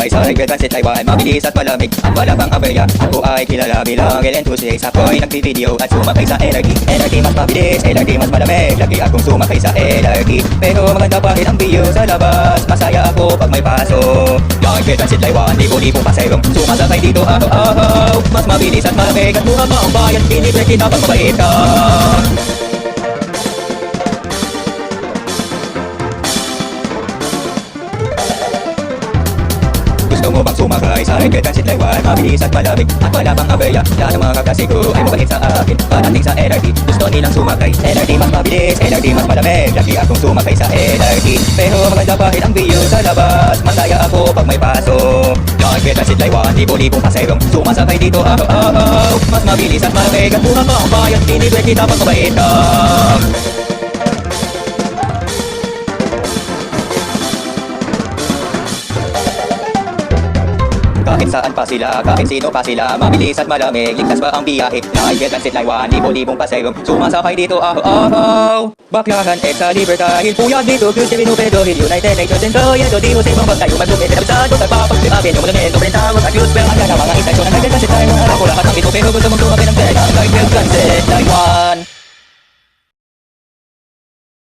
sa Transit Taiwan. Mabilis at malamig at wala pang aberya. Ako ay kilala bilang LN26. Ako'y nagbi-video at sumakay sa LRT. LRT mas mabilis, LRT mas malamig. Lagi akong sumakay sa LRT. Pero maganda pa rin ang view sa labas. Masaya ako pag may paso. Lagi Transit Taiwan, libo-libo paserong sumasakay dito araw-araw. Mas mabilis at malamig at mura pa ang bayan. Pinibig kita pag mabait ka. Gusto mo bang sumakay sa Transit Taiwan? Mabilis at malamig at wala pang aberya. Lahat ng mga kaklase ko ay mabait sa akin. Padating sa LRT, gusto nilang sumakay. LRT mas mabilis, LRT mas malamig. Lagi akong sumakay sa LRT. Pero maganda pa rin ang view sa labas. Masaya ako pag may paso. Lagi Transit Taiwan, libo-libong paserong sumasakay dito araw-araw. Mas mabilis at malamig at mura pa ang bayan. Pinibig kita pag mabait ka. Kahit saan pa sila, kahit sino pa sila, mabilis at malamig, ligtas pa ang biyahe. Lagi Transit Taiwan, libo-libong paserong sumasakay dito araw-araw. Baklaran, EDSA, Libertad, Puyat dito, Cruz, Divino, Pedro, Hill, United Nations, and Toyedo, di Jose, Bambag, tayo magpumit, nabisado, nagpapagpapin, yung monumento, Brentawag, at Cruz, Bell, ang mga istasyon, ang Transit Taiwan, ako lahat ng ito, pero gusto mong tumabi ng pera, Transit Taiwan.